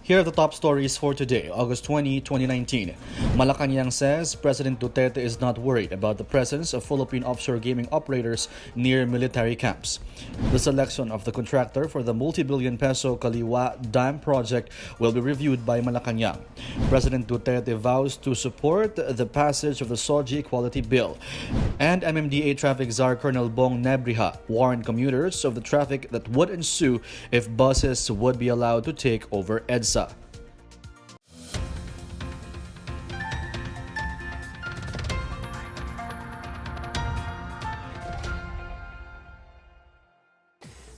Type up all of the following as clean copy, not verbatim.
Here are the top stories for today, August 20, 2019. Malacanang says President Duterte is not worried about the presence of Philippine offshore gaming operators near military camps. The selection of the contractor for the multi-billion peso Kaliwa Dam project will be reviewed by Malacanang. President Duterte vows to support the passage of the SOGIE Equality Bill. And MMDA Traffic Czar Colonel Bong Nebrija warned commuters of the traffic that would ensue if buses would be allowed to take over EDSA.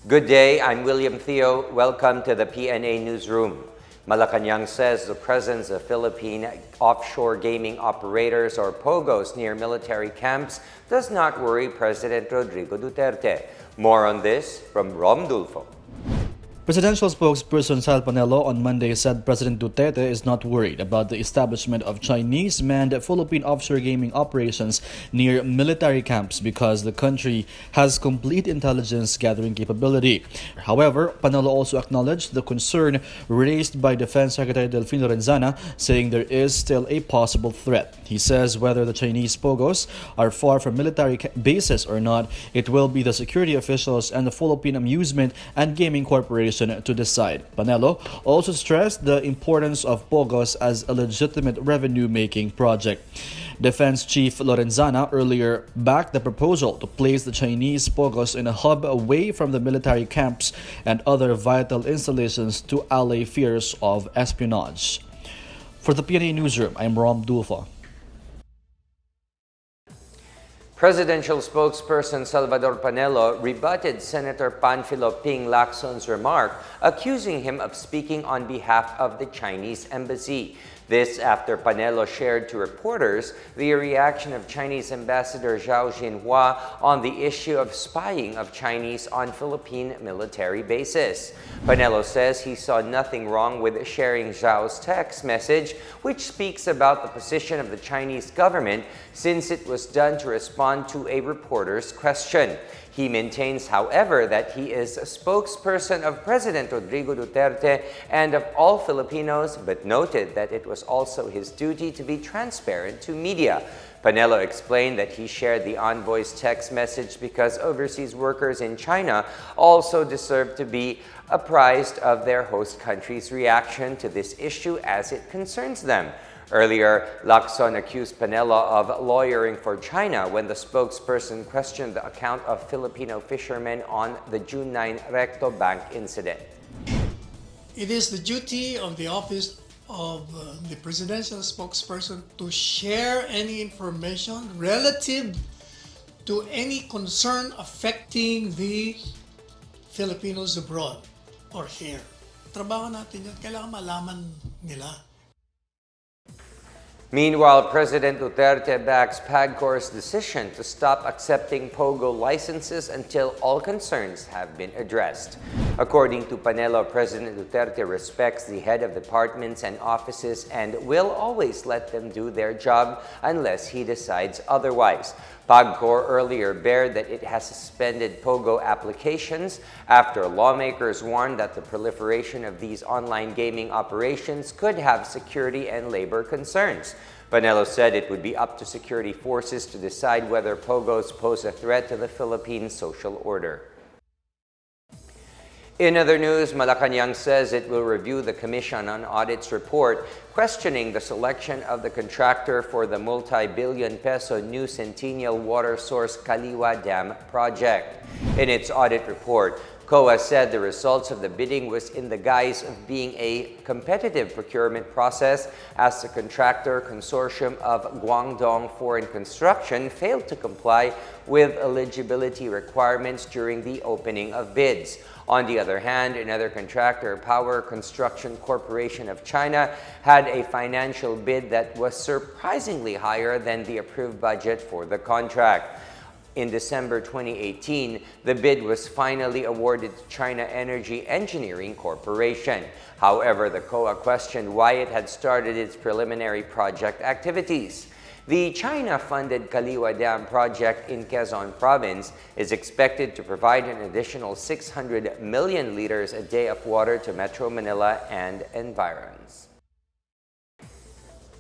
Good day, I'm William Theo. Welcome to the PNA Newsroom. Malacanang says the presence of Philippine offshore gaming operators or POGOS near military camps does not worry President Rodrigo Duterte. More on this from Rom Dulfo. Presidential spokesperson Sal Panelo on Monday said President Duterte is not worried about the establishment of Chinese-manned Philippine offshore gaming operations near military camps because the country has complete intelligence gathering capability. However, Panelo also acknowledged the concern raised by Defense Secretary Delfin Lorenzana, saying there is still a possible threat. He says whether the Chinese POGOS are far from military bases or not, it will be the security officials and the Philippine Amusement and Gaming Corporation to decide. Panelo also stressed the importance of POGOS as a legitimate revenue-making project. Defense Chief Lorenzana earlier backed the proposal to place the Chinese POGOS in a hub away from the military camps and other vital installations to allay fears of espionage. For the PNA Newsroom, I'm Rom Dulfo. Presidential spokesperson Salvador Panelo rebutted Senator Panfilo Ping Lacson's remark, accusing him of speaking on behalf of the Chinese embassy. This after Panelo shared to reporters the reaction of Chinese Ambassador Zhao Jinhua on the issue of spying of Chinese on Philippine military bases. Panelo says he saw nothing wrong with sharing Zhao's text message, which speaks about the position of the Chinese government since it was done to respond to a reporter's question. He maintains, however, that he is a spokesperson of President Rodrigo Duterte and of all Filipinos, but noted that it was also his duty to be transparent to media. Panelo explained that he shared the envoy's text message because overseas workers in China also deserve to be apprised of their host country's reaction to this issue as it concerns them. Earlier, Lacson accused Panelo of lawyering for China when the spokesperson questioned the account of Filipino fishermen on the June 9 Recto Bank incident. It is the duty of the office of the presidential spokesperson to share any information relative to any concern affecting the Filipinos abroad or here. Trabaho natin yun, kailangan malaman nila. Meanwhile, President Duterte backs PAGCOR's decision to stop accepting POGO licenses until all concerns have been addressed. According to Panelo, President Duterte respects the head of departments and offices and will always let them do their job unless he decides otherwise. PAGCOR earlier bared that it has suspended POGO applications after lawmakers warned that the proliferation of these online gaming operations could have security and labor concerns. Panelo said it would be up to security forces to decide whether POGOs pose a threat to the Philippine social order. In other news, Malacanang says it will review the Commission on Audit's report questioning the selection of the contractor for the multi-billion peso new Centennial Water Source Kaliwa Dam project. In its audit report, COA said the results of the bidding was in the guise of being a competitive procurement process as the contractor consortium of Guangdong Foreign Construction failed to comply with eligibility requirements during the opening of bids. On the other hand, another contractor, Power Construction Corporation of China, had a financial bid that was surprisingly higher than the approved budget for the contract. In December 2018, the bid was finally awarded to China Energy Engineering Corporation. However, the COA questioned why it had started its preliminary project activities. The China-funded Kaliwa Dam project in Quezon Province is expected to provide an additional 600 million liters a day of water to Metro Manila and environs.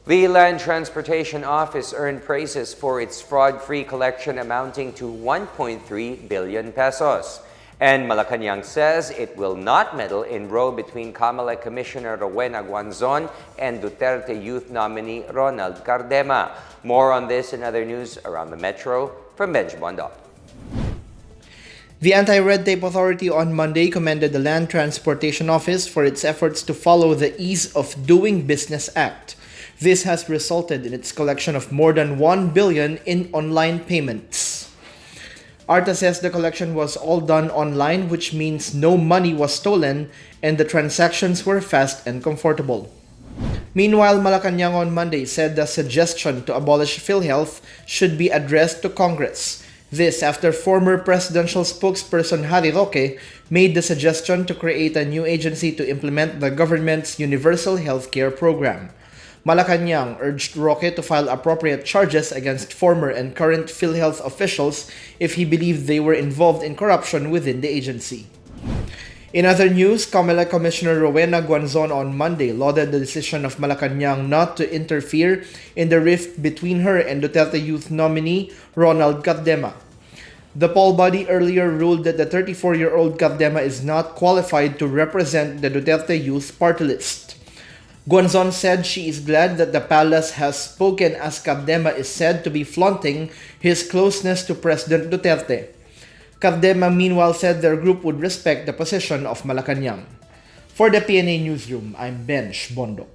The Land Transportation Office earned praises for its fraud-free collection amounting to 1.3 billion pesos. And Malacanang says it will not meddle in row between Comelec Commissioner Rowena Guanzon and Duterte Youth nominee Ronald Cardema. More on this and other news around the Metro from Benj Bondo. The Anti-Red Tape Authority on Monday commended the Land Transportation Office for its efforts to follow the Ease of Doing Business Act. This has resulted in its collection of more than 1 billion in online payments. ARTA says the collection was all done online, which means no money was stolen and the transactions were fast and comfortable. Meanwhile, Malacanang on Monday said the suggestion to abolish PhilHealth should be addressed to Congress. This after former presidential spokesperson Harry Roque made the suggestion to create a new agency to implement the government's universal healthcare program. Malacanang urged Roque to file appropriate charges against former and current PhilHealth officials if he believed they were involved in corruption within the agency. In other news, Comelec Commissioner Rowena Guanzon on Monday lauded the decision of Malacanang not to interfere in the rift between her and Duterte Youth nominee Ronald Cardema. The poll body earlier ruled that the 34-year-old Cardema is not qualified to represent the Duterte Youth party list. Guanzon said she is glad that the palace has spoken as Cardema is said to be flaunting his closeness to President Duterte. Cardema meanwhile said their group would respect the position of Malacanang. For the PNA Newsroom, I'm Benj Bondo.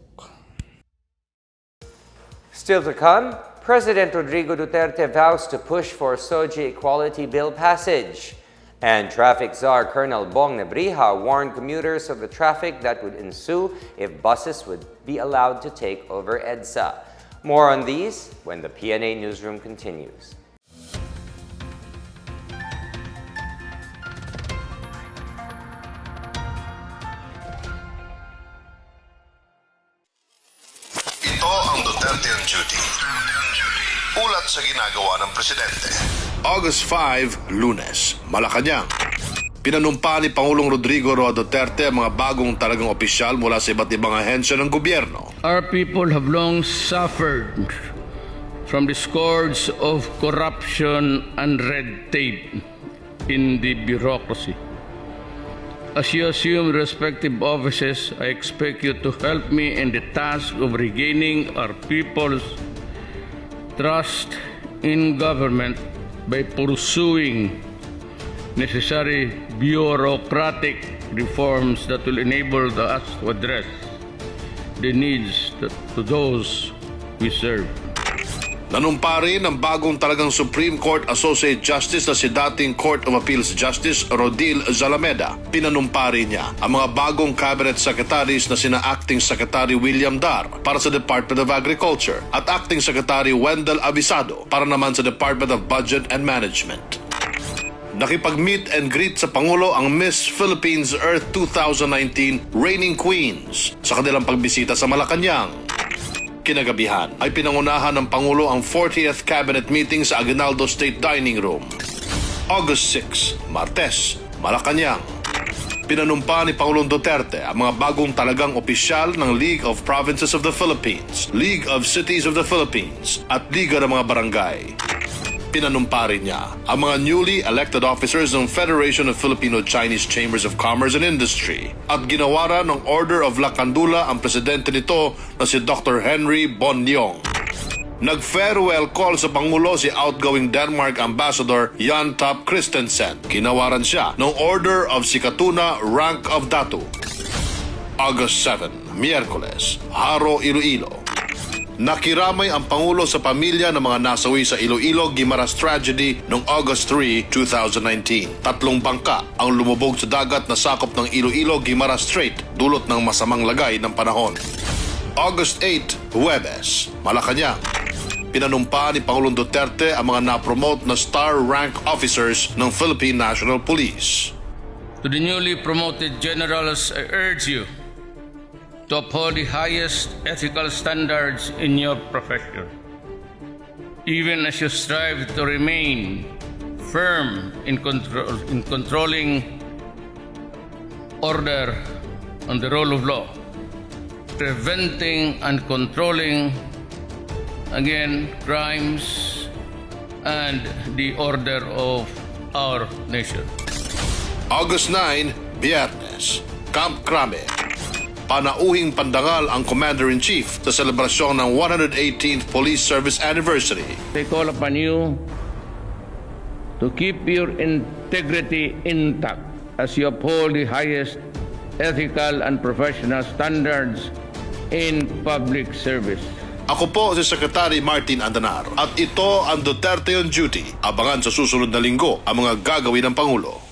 Still to come, President Rodrigo Duterte vows to push for SOGIE Equality Bill passage. And traffic czar Colonel Bong Nebrija warned commuters of the traffic that would ensue if buses would be allowed to take over EDSA. More on these when the PNA Newsroom continues. Ito ang Duterte on Duty. Ulat sa ginagawa ng Presidente. August 5, Lunes, Malacanang. Pinanumpa ni Pangulong Rodrigo Roa Duterte ang mga bagong talagang opisyal mula sa iba't ibang ahensya ng gobyerno. Our people have long suffered from the scourge of corruption and red tape in the bureaucracy. As you assume respective offices, I expect you to help me in the task of regaining our people's trust in government by pursuing necessary bureaucratic reforms that will enable us to address the needs to those we serve. Nanumpa rin ang bagong talagang Supreme Court Associate Justice na si dating Court of Appeals Justice Rodil Zalameda. Pinanumpa rin niya ang mga bagong cabinet secretaries na sina Acting Secretary William Dar para sa Department of Agriculture at Acting Secretary Wendell Avisado para naman sa Department of Budget and Management. Nakipag-meet and greet sa Pangulo ang Miss Philippines Earth 2019 Reigning Queens sa kanilang pagbisita sa Malacanang. Kinagabihan ay pinangunahan ng Pangulo ang 40th Cabinet Meeting sa Aguinaldo State Dining Room. August 6, Martes, Malacanang. Pinanumpa ni Pangulong Duterte ang mga bagong talagang opisyal ng League of Provinces of the Philippines, League of Cities of the Philippines at Liga ng mga Barangay. Pinanumpa rin niya ang mga newly elected officers ng Federation of Filipino-Chinese Chambers of Commerce and Industry at ginawara ng Order of La Candula ang presidente nito na si Dr. Henry Bonlyong. Nag-farewell call sa Pangulo si outgoing Denmark Ambassador Jan Top Christensen. Kinawaran siya ng Order of Sikatuna Rank of Datu. August 7, Miyerkules, Haro, Iloilo. Nakiramay ang Pangulo sa pamilya ng mga nasawi sa Iloilo Guimaras tragedy noong August 3, 2019. 3 bangka ang lumubog sa dagat na sakop ng Iloilo Guimaras Strait dulot ng masamang lagay ng panahon. August 8, Huwebes, Malacanang. Pinanumpa ni Pangulong Duterte ang mga na-promote na star rank officers ng Philippine National Police. To the newly promoted generals, I urge you to uphold the highest ethical standards in your profession. even as you strive to remain firm in controlling order and the rule of law, preventing and controlling, again, crimes and the order of our nation. August 9, Biyernes, Camp Crame. Panauhing pandangal ang Commander-in-Chief sa selebrasyon ng 118th Police Service Anniversary. They call upon you to keep your integrity intact as you uphold the highest ethical and professional standards in public service. Ako po si Secretary Martin Andanar at ito ang Duterte on Duty. Abangan sa susunod na linggo ang mga gagawin ng Pangulo.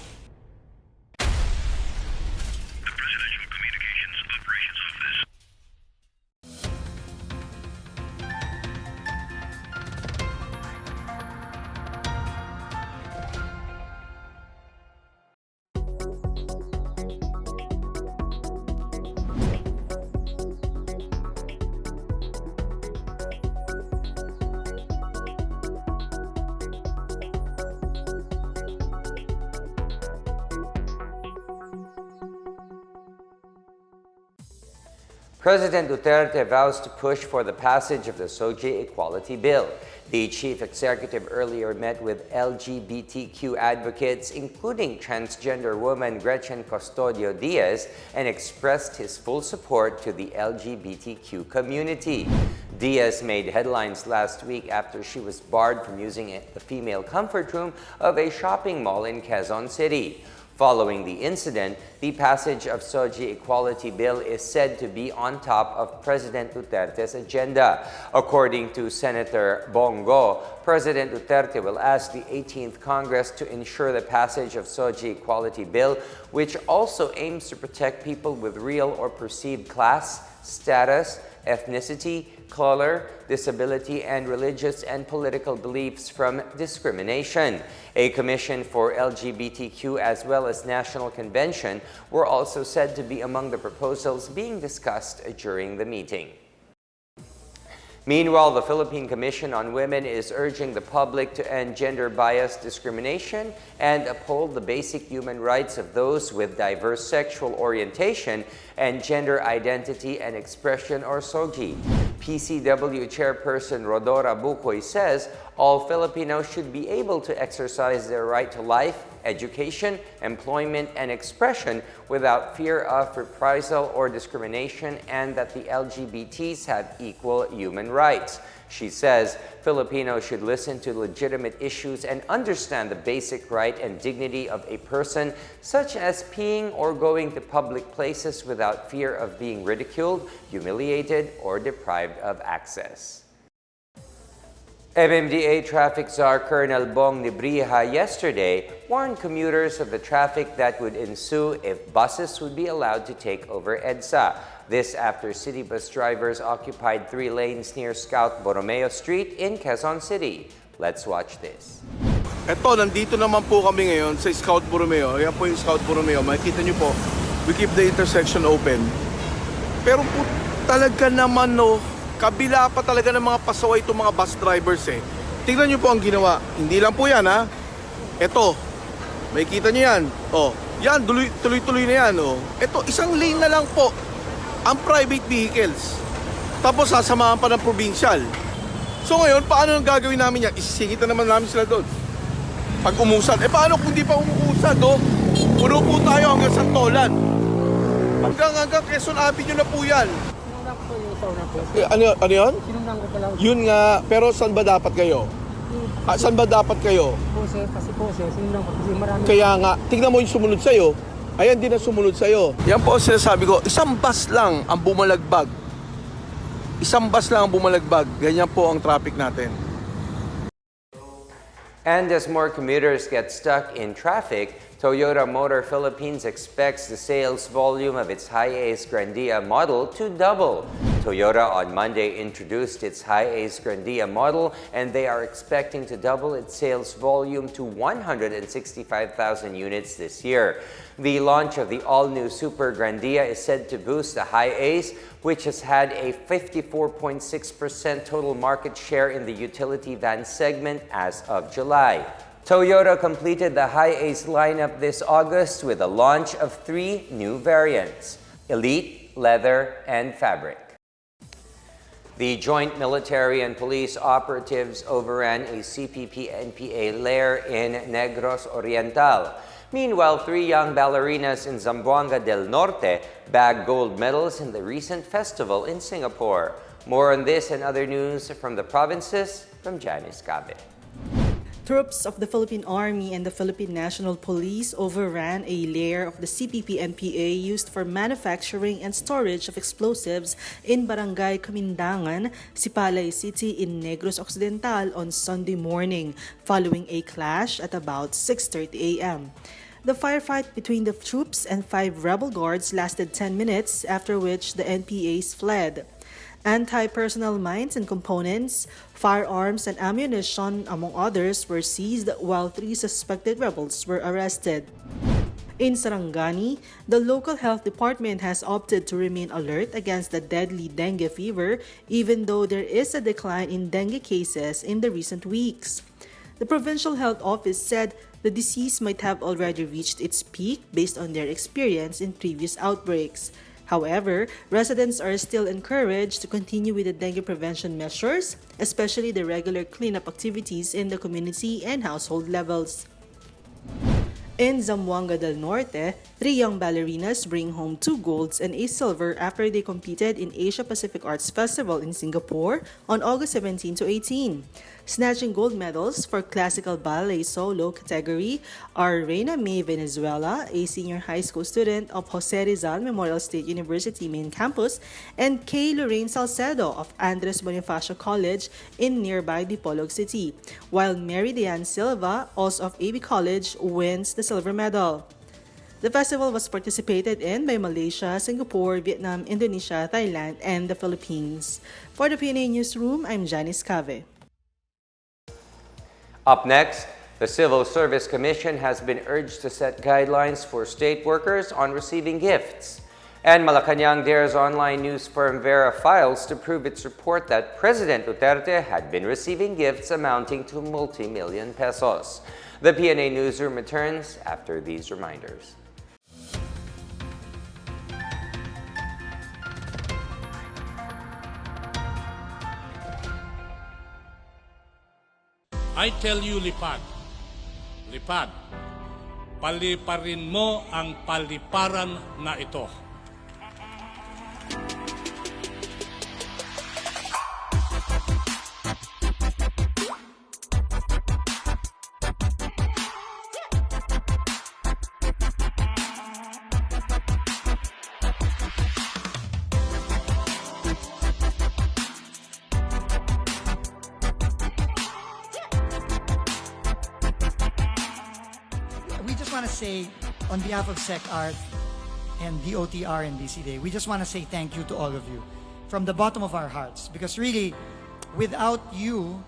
President Duterte vows to push for the passage of the SOGIE Equality Bill. The chief executive earlier met with LGBTQ advocates, including transgender woman Gretchen Custodio Diaz, and expressed his full support to the LGBTQ community. Diaz made headlines last week after she was barred from using the female comfort room of a shopping mall in Quezon City. Following the incident, the passage of SOGIE Equality Bill is said to be on top of President Duterte's agenda. According to Senator Bongo, President Duterte will ask the 18th Congress to ensure the passage of SOGIE Equality Bill, which also aims to protect people with real or perceived class, status, ethnicity, color, disability, and religious and political beliefs from discrimination. A commission for LGBTQ as well as national convention were also said to be among the proposals being discussed during the meeting. Meanwhile, the Philippine Commission on Women is urging the public to end gender-biased discrimination and uphold the basic human rights of those with diverse sexual orientation and gender identity and expression, or SOGIE. PCW Chairperson Rodora Bukoy says all Filipinos should be able to exercise their right to life, education, employment, and expression without fear of reprisal or discrimination, and that the LGBTs have equal human rights. She says Filipinos should listen to legitimate issues and understand the basic right and dignity of a person, such as peeing or going to public places without fear of being ridiculed, humiliated, or deprived of access. MMDA Traffic Czar Colonel Bong Nebrija yesterday warned commuters of the traffic that would ensue if buses would be allowed to take over EDSA. This after city bus drivers occupied 3 lanes near Scout Borromeo Street in Quezon City. Let's watch this. Eto, nandito naman po kami ngayon sa Scout Borromeo. Ayan po yung Scout Borromeo. Makikita nyo po, we keep the intersection open. Pero po talaga naman, no, kabila pa talaga ng mga pasaway itong mga bus drivers eh. Tingnan nyo po ang ginawa. Hindi lang po yan, ha. Eto, makikita nyo yan. Oh, yan, tuloy-tuloy na yan. Oh. Eto, isang lane na lang po ang private vehicles. Tapos sasamahan pa ng provincial. So ngayon, paano ang gagawin namin yan? Isisingitan naman namin sila doon. Pag umusad, paano kung di pa umuusad, oh? Puno po tayo hanggang Santolan. Hanggang Quezon Avenue na po yan. Sinundan ko yung sauna po. Ano yun? Sinundan ko pala. Yun nga, pero saan ba dapat kayo? Saan ba dapat kayo? Po sir, kasi po sir, sinundan ko kasi marami. Kaya nga, tingnan mo yung sumunod sa'yo. Ayan din ang sumunod sa'yo. Yan po ang sinasabi ko, isang bus lang ang bumalagbag. Isang bus lang ang bumalagbag. Ganyan po ang traffic natin. And as more commuters get stuck in traffic, Toyota Motor Philippines expects the sales volume of its Hi-Ace Grandia model to double. Toyota on Monday introduced its Hi-Ace Grandia model, and they are expecting to double its sales volume to 165,000 units this year. The launch of the all-new Super Grandia is said to boost the Hi-Ace, which has had a 54.6% total market share in the utility van segment as of July. Toyota completed the Hi-Ace lineup this August with the launch of 3 new variants: Elite, Leather, and Fabric. The joint military and police operatives overran a CPP-NPA lair in Negros Oriental. Meanwhile, 3 young ballerinas in Zamboanga del Norte bagged gold medals in the recent festival in Singapore. More on this and other news from the provinces from Janice Cabe. Troops of the Philippine Army and the Philippine National Police overran a lair of the CPP-NPA used for manufacturing and storage of explosives in Barangay Camindangan, Sipalay City in Negros Occidental on Sunday morning, following a clash at about 6:30 a.m. The firefight between the troops and 5 rebel guards lasted 10 minutes, after which the NPAs fled. Anti-personnel mines and components, firearms and ammunition, among others, were seized, while 3 suspected rebels were arrested. In Sarangani, the local health department has opted to remain alert against the deadly dengue fever, even though there is a decline in dengue cases in the recent weeks. The Provincial Health Office said the disease might have already reached its peak based on their experience in previous outbreaks. However, residents are still encouraged to continue with the dengue prevention measures, especially the regular cleanup activities in the community and household levels. In Zamboanga del Norte, 3 young ballerinas bring home 2 golds and a silver after they competed in Asia Pacific Arts Festival in Singapore on August 17 to 18. Snatching gold medals for classical ballet solo category are Reina May Venezuela, a senior high school student of Jose Rizal Memorial State University main campus, and Kay Lorraine Salcedo of Andres Bonifacio College in nearby Dipolog City, while Mary Diane Silva, also of AB College, wins the silver medal. The festival was participated in by Malaysia, Singapore, Vietnam, Indonesia, Thailand, and the Philippines. For the PNA Newsroom, I'm Janice Cave. Up next, the Civil Service Commission has been urged to set guidelines for state workers on receiving gifts. And Malacanang dares online news firm Vera Files to prove its report that President Duterte had been receiving gifts amounting to multi-million pesos. The PNA Newsroom returns after these reminders. I tell you, lipad, lipad, paliparin mo ang paliparan na ito. We just want to say, on behalf of SecArt and DOTR and DCDA, we just want to say thank you to all of you from the bottom of our hearts. Because really, without you,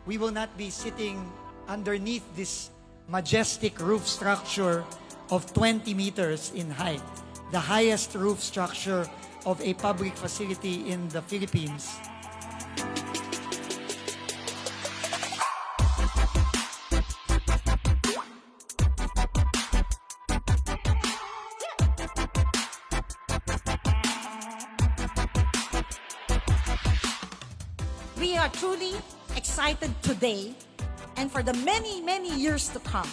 we will not be sitting underneath this majestic roof structure of 20 meters in height, the highest roof structure of a public facility in the Philippines. We are truly excited today and for the many, many years to come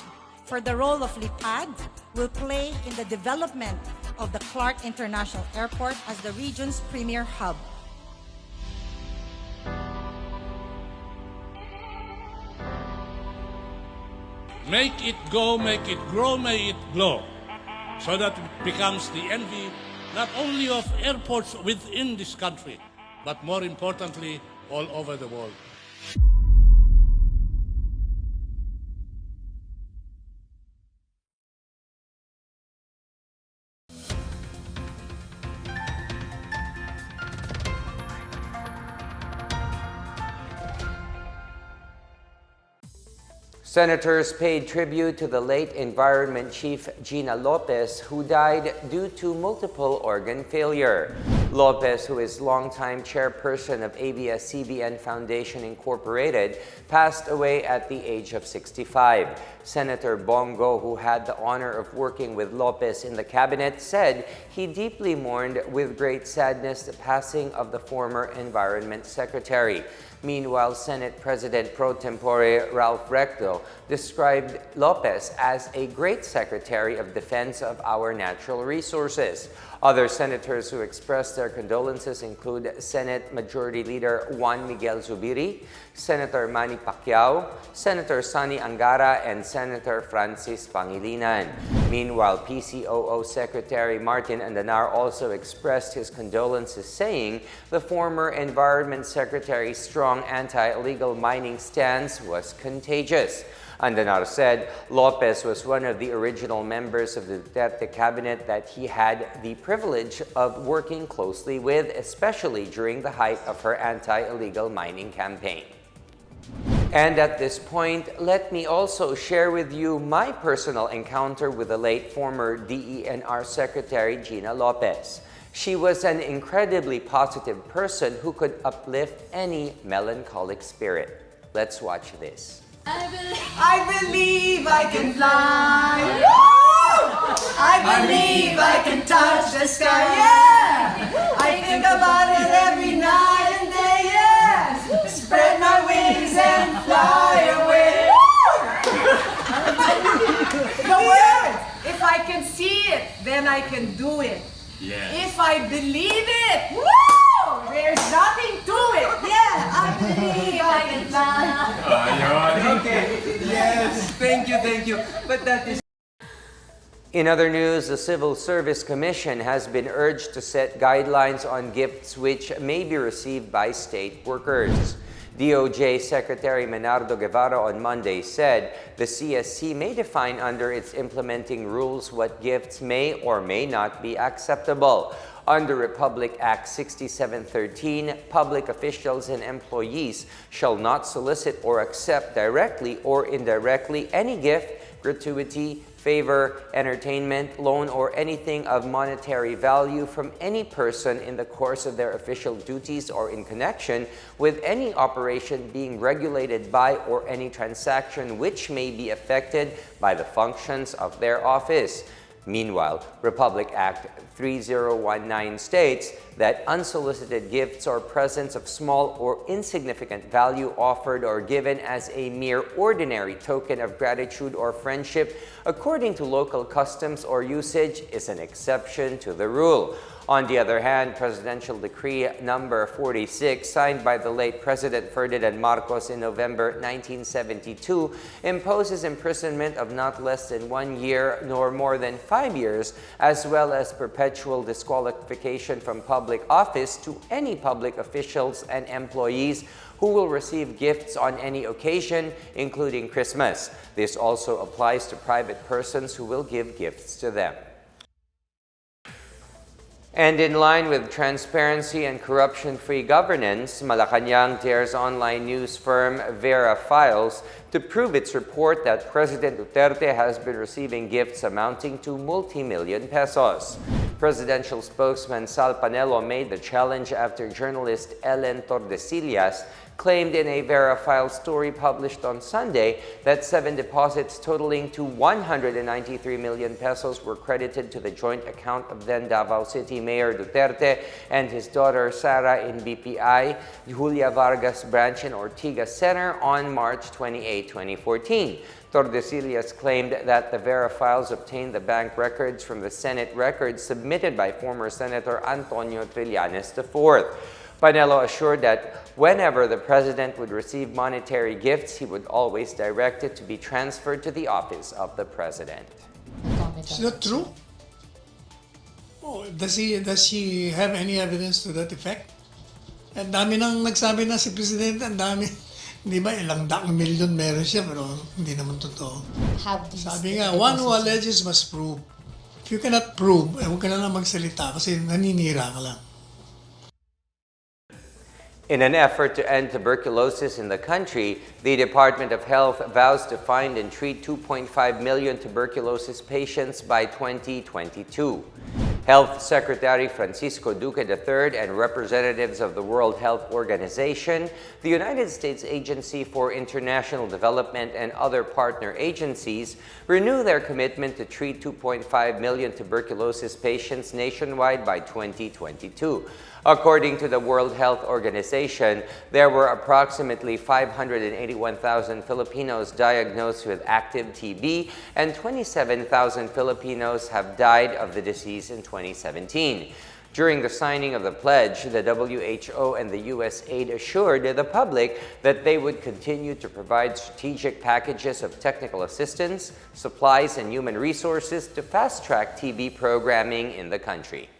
for the role of LIPAD will play in the development of the Clark International Airport as the region's premier hub. Make it go, make it grow, may it glow, so that it becomes the envy not only of airports within this country, but more importantly, all over the world. Senators paid tribute to the late Environment Chief Gina Lopez, who died due to multiple organ failure. Lopez, who is longtime chairperson of ABS-CBN Foundation Incorporated, passed away at the age of 65. Senator Bongo, who had the honor of working with Lopez in the cabinet, said he deeply mourned with great sadness the passing of the former Environment Secretary. Meanwhile, Senate President pro tempore Ralph Recto described Lopez as a great Secretary of Defense of our natural resources. Other senators who expressed their condolences include Senate Majority Leader Juan Miguel Zubiri, Senator Manny Pacquiao, Senator Sonny Angara, and Senator Francis Pangilinan. Meanwhile, PCOO Secretary Martin Andanar also expressed his condolences, saying the former Environment Secretary's strong anti-illegal mining stance was contagious. Andanar said Lopez was one of the original members of the Duterte cabinet that he had the privilege of working closely with, especially during the height of her anti-illegal mining campaign. And at this point, let me also share with you my personal encounter with the late former DENR Secretary Gina Lopez. She was an incredibly positive person who could uplift any melancholic spirit. Let's watch this. I believe I can fly. Woo! I believe I can touch the sky. Yeah! I think about it every night and day. Yeah! Spread my wings and fly away. The word. If I can see it, then I can do it. Yeah. If I believe it, woo! There's nothing to it. Yeah, I believe I can fly. Okay. Yes. Thank you. But that is. In other news, the Civil Service Commission has been urged to set guidelines on gifts which may be received by state workers. DOJ Secretary Menardo Guevara on Monday said the CSC may define under its implementing rules what gifts may or may not be acceptable. Under Republic Act 6713, public officials and employees shall not solicit or accept directly or indirectly any gift, gratuity, favor, entertainment, loan, or anything of monetary value from any person in the course of their official duties or in connection with any operation being regulated by or any transaction which may be affected by the functions of their office. Meanwhile, Republic Act 3019 states that unsolicited gifts or presents of small or insignificant value offered or given as a mere ordinary token of gratitude or friendship according to local customs or usage is an exception to the rule. On the other hand, Presidential Decree number 46, signed by the late President Ferdinand Marcos in November 1972, imposes imprisonment of not less than 1 year nor more than 5 years, as well as perpetual disqualification from public office to any public officials and employees who will receive gifts on any occasion, including Christmas. This also applies to private persons who will give gifts to them. And in line with transparency and corruption-free governance, Malacanang dares online news firm Vera Files to prove its report that President Duterte has been receiving gifts amounting to multi-million pesos. Presidential spokesman Sal Panelo made the challenge after journalist Ellen Tordesillas claimed in a Vera Files story published on Sunday that 7 deposits totaling to 193 million pesos were credited to the joint account of then Davao City Mayor Duterte and his daughter Sara in BPI Julia Vargas branch in Ortigas Center on March 28, 2014. Tordesillas claimed that the Vera Files obtained the bank records from the Senate records submitted by former Senator Antonio Trillanes IV. Panelo assured that whenever the president would receive monetary gifts, he would always direct it to be transferred to the office of the president. Is that true? Oh, does she have any evidence to that effect? Ang dami nang nagsabi na si Presidente, ang dami. Di ba, ilang daang milyon meron siya, pero hindi naman totoo. Sabi nga, one who alleges must prove. If you cannot prove, huwag ka na lang magsalita kasi naninira ka lang. In an effort to end tuberculosis in the country, the Department of Health vows to find and treat 2.5 million tuberculosis patients by 2022. Health Secretary Francisco Duque III and representatives of the World Health Organization, the United States Agency for International Development, and other partner agencies renew their commitment to treat 2.5 million tuberculosis patients nationwide by 2022. According to the World Health Organization, there were approximately 581,000 Filipinos diagnosed with active TB, and 27,000 Filipinos have died of the disease in 2017. During the signing of the pledge, the WHO and the USAID assured the public that they would continue to provide strategic packages of technical assistance, supplies, and human resources to fast-track TB programming in the country.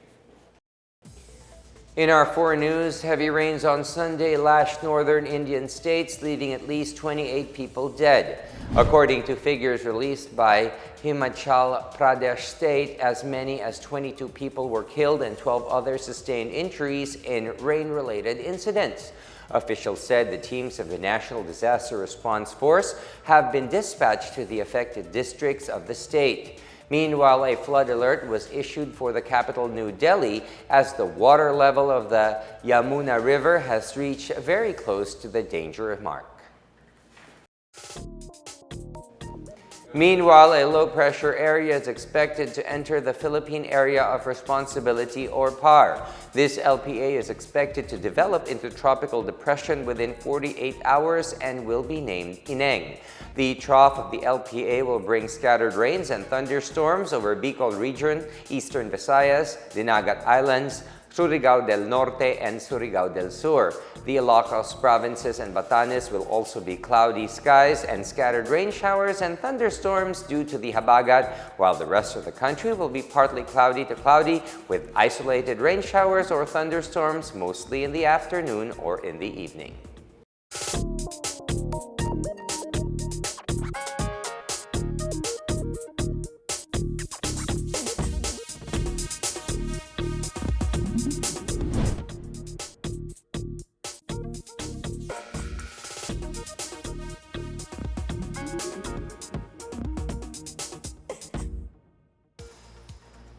In our foreign news, heavy rains on Sunday lashed northern Indian states, leaving at least 28 people dead. According to figures released by Himachal Pradesh State, as many as 22 people were killed and 12 others sustained injuries in rain-related incidents. Officials said the teams of the National Disaster Response Force have been dispatched to the affected districts of the state. Meanwhile, a flood alert was issued for the capital, New Delhi, as the water level of the Yamuna River has reached very close to the danger mark. Meanwhile, a low-pressure area is expected to enter the Philippine Area of Responsibility, or PAR. This LPA is expected to develop into tropical depression within 48 hours and will be named Ineng. The trough of the LPA will bring scattered rains and thunderstorms over Bicol region, eastern Visayas, Dinagat Islands, Surigao del Norte, and Surigao del Sur. The Ilocos provinces and Batanes will also be cloudy skies and scattered rain showers and thunderstorms due to the habagat, while the rest of the country will be partly cloudy to cloudy with isolated rain showers or thunderstorms mostly in the afternoon or in the evening.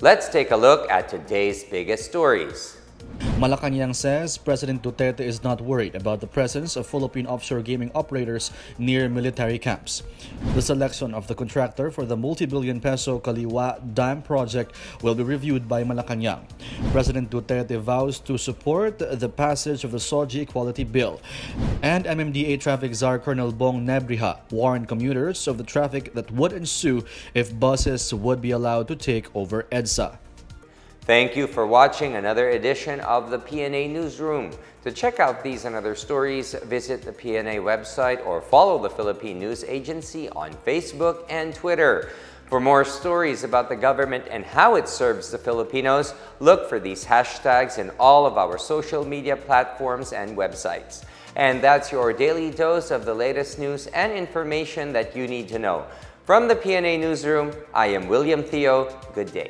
Let's take a look at today's biggest stories. Malacanang says President Duterte is not worried about the presence of Philippine offshore gaming operators near military camps. The selection of the contractor for the multi-billion peso Kaliwa dam project will be reviewed by Malacanang. President Duterte vows to support the passage of the SOGIE Equality Bill. And MMDA Traffic Czar Colonel Bong Nebrija warned commuters of the traffic that would ensue if buses would be allowed to take over EDSA. Thank you for watching another edition of the PNA Newsroom. To check out these and other stories, visit the PNA website or follow the Philippine News Agency on Facebook and Twitter. For more stories about the government and how it serves the Filipinos, look for these hashtags in all of our social media platforms and websites. And that's your daily dose of the latest news and information that you need to know. From the PNA Newsroom, I am William Theo. Good day.